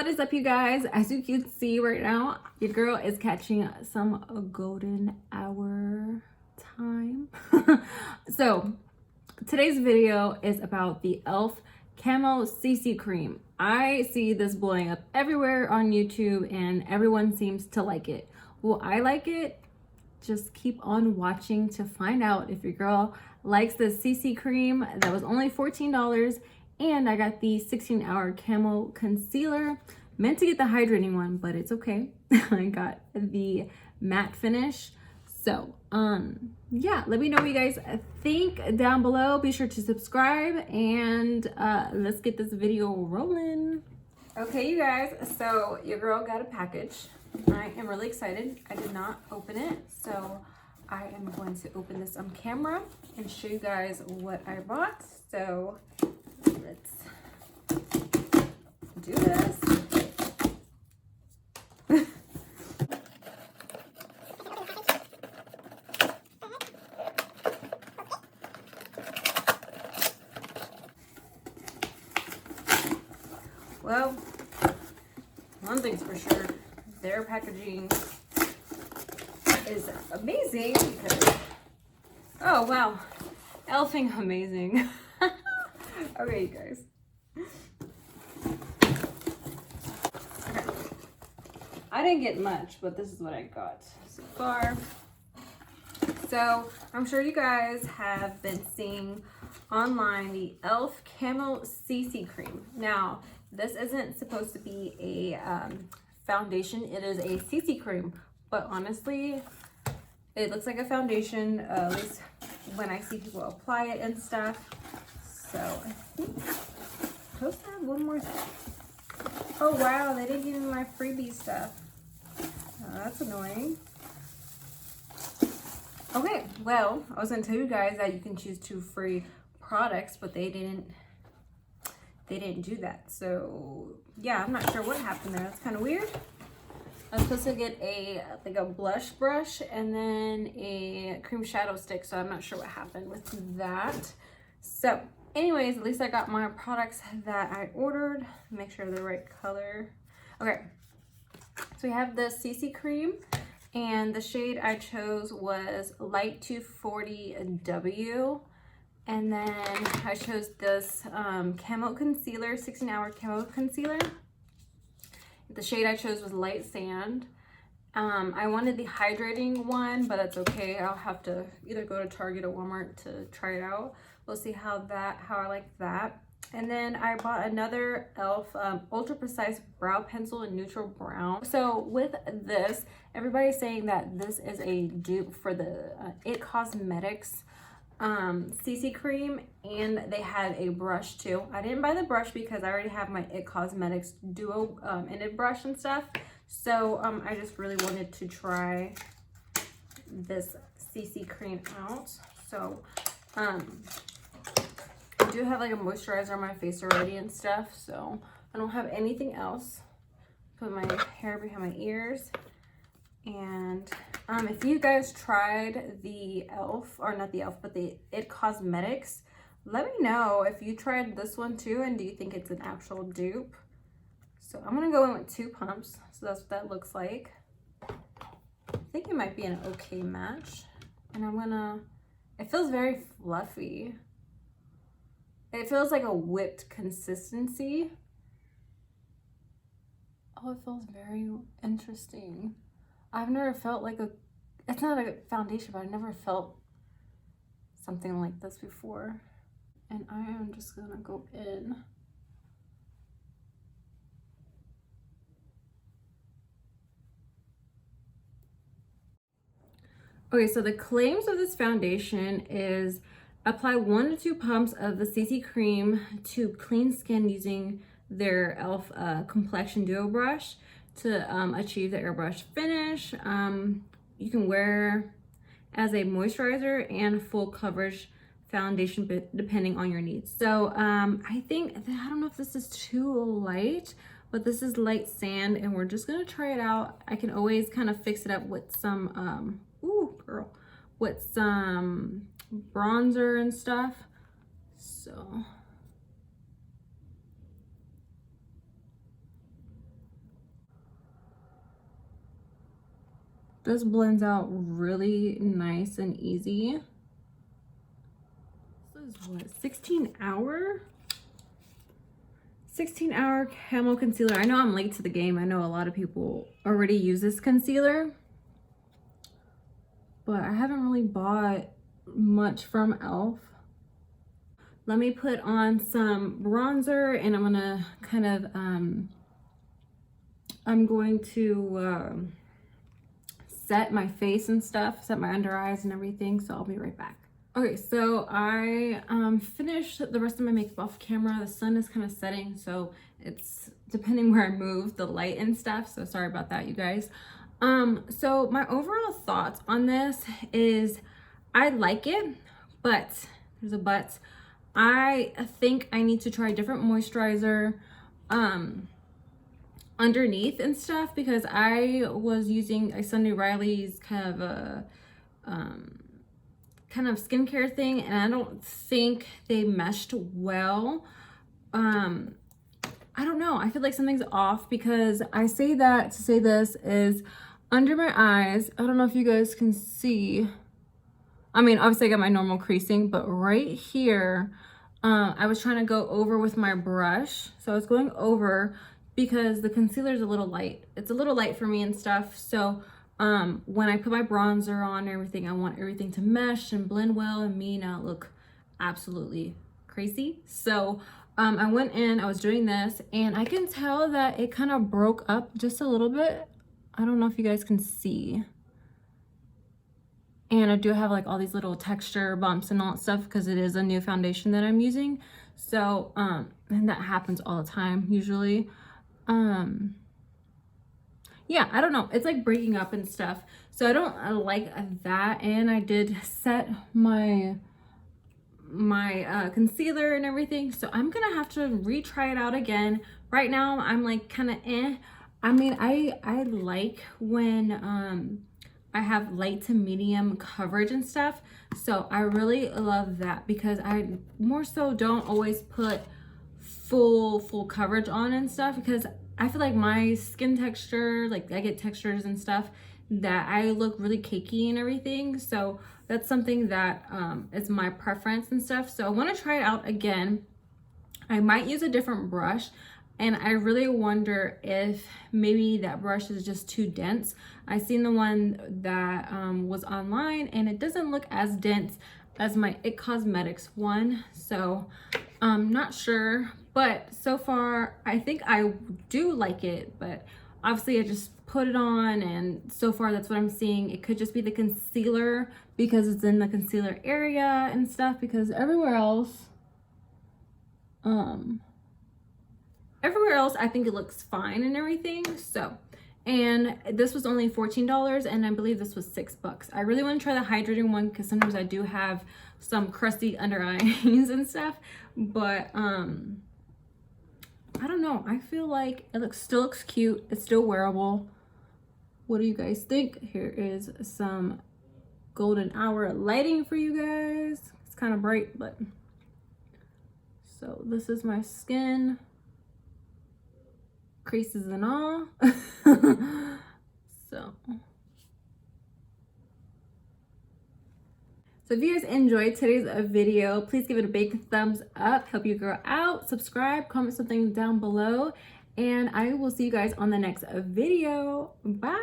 What is up, you guys? As you can see right now, your girl is catching some golden hour time. So today's video is about the e.l.f Camo CC Cream. I see this blowing up everywhere on YouTube and everyone seems to like it. Will I like it? Just keep on watching to find out if your girl likes the CC cream that was only $14. And I got the 16-hour camo concealer. Meant to get the hydrating one, but it's okay. I got the matte finish. So, yeah, let me know what you guys think down below. Be sure to subscribe and let's get this video rolling. Okay, you guys, so your girl got a package. I am really excited. I did not open it, so I am going to open this on camera and show you guys what I bought. So let's do this. Well, one thing's for sure, their packaging is amazing because, oh wow, e.l.f.ing amazing. Okay, you guys. Okay. I didn't get much, but this is what I got so far. So I'm sure you guys have been seeing online the e.l.f Camo CC Cream. Now, this isn't supposed to be a foundation. It is a CC cream, but honestly, it looks like a foundation, at least when I see people apply it and stuff. So I think I'm supposed to have one more. Oh wow, they didn't give me my freebie stuff. Oh, that's annoying. Okay, well, I was gonna tell you guys that you can choose 2 free products, but they didn't do that. So yeah, I'm not sure what happened there. That's kind of weird. I was supposed to get like a blush brush and then a cream shadow stick, so I'm not sure what happened with that. So anyways, at least I got my products that I ordered. Make sure they're the right color. Okay, so we have the CC cream, and the shade I chose was Light 240W. And then I chose this camo concealer, 16-hour camo concealer. The shade I chose was Light Sand. I wanted the hydrating one, but that's okay. I'll have to either go to Target or Walmart to try it out. We'll see how I like that. And then I bought another e.l.f. Ultra Precise Brow Pencil in Neutral Brown. So with this, everybody's saying that this is a dupe for the E.l.f Cosmetics CC cream, and they had a brush too. I didn't buy the brush because I already have my E.l.f Cosmetics duo ended brush and stuff. So I just really wanted to try this CC cream out. So I do have like a moisturizer on my face already and stuff, so I don't have anything else. Put my hair behind my ears. And if you guys tried the e.l.f, or not the e.l.f, but the E.l.f Cosmetics, let me know if you tried this one too, and do you think it's an actual dupe. So I'm gonna go in with 2 pumps, so that's what that looks like. I think it might be an okay match. And it feels very fluffy. It feels like a whipped consistency. Oh, it feels very interesting. I've never felt like it's not a foundation, but I've never felt something like this before. And I am just gonna go in. Okay, so the claims of this foundation is apply 1 to 2 pumps of the CC cream to clean skin using their e.l.f. Complexion Duo Brush to achieve the airbrush finish. You can wear as a moisturizer and full coverage foundation depending on your needs. So I don't know if this is too light, but this is Light Sand, and we're just gonna try it out. I can always kind of fix it up with some with some bronzer and stuff. So This blends out really nice and easy. This is what, 16-hour camo concealer. I know I'm late to the game. I know a lot of people already use this concealer, but I haven't really bought much from e.l.f. Let me put on some bronzer, and I'm gonna kind of I'm going to set my face and stuff, set my under eyes and everything, so I'll be right back. Okay, so I finished the rest of my makeup off camera. The sun is kind of setting, so it's depending where I move the light and stuff, so sorry about that, you guys. So my overall thoughts on this is I like it, but there's a but. I think I need to try a different moisturizer underneath and stuff, because I was using Sunday Riley's kind of a skincare thing, and I don't think they meshed well. I don't know, I feel like something's off, because I say that to say this is under my eyes. I don't know if you guys can see. I mean, obviously I got my normal creasing, but right here, I was trying to go over with my brush. So I was going over because the concealer is a little light. It's a little light for me and stuff. So when I put my bronzer on and everything, I want everything to mesh and blend well and me not look absolutely crazy. So I went in, I was doing this, and I can tell that it kind of broke up just a little bit. I don't know if you guys can see. And I do have like all these little texture bumps and all that stuff because it is a new foundation that I'm using. So, and that happens all the time usually. Yeah, I don't know. It's like breaking up and stuff. So I don't like that. And I did set my concealer and everything. So I'm going to have to retry it out again. Right now, I'm like kind of eh. I mean, I like when, I have light to medium coverage and stuff, so I really love that, because I more so don't always put full coverage on and stuff, because I feel like my skin texture, like I get textures and stuff that I look really cakey and everything, so that's something that is my preference and stuff. So I want to try it out again. I might use a different brush, and I really wonder if maybe that brush is just too dense. I seen the one that was online, and it doesn't look as dense as my It Cosmetics one. So I'm not sure, but so far I think I do like it. But obviously I just put it on, and so far that's what I'm seeing. It could just be the concealer, because it's in the concealer area and stuff, because everywhere else I think it looks fine and everything. So, and this was only $14, and I believe this was $6. I really want to try the hydrating one, because sometimes I do have some crusty under eyes and stuff, but I don't know, I feel like it still looks cute. It's still wearable. What do you guys think? Here is some golden hour lighting for you guys. It's kind of bright, but so this is my skin, creases and all. So if you guys enjoyed today's video, please give it a big thumbs up. Help you grow out. Subscribe, comment something down below, and I will see you guys on the next video. Bye.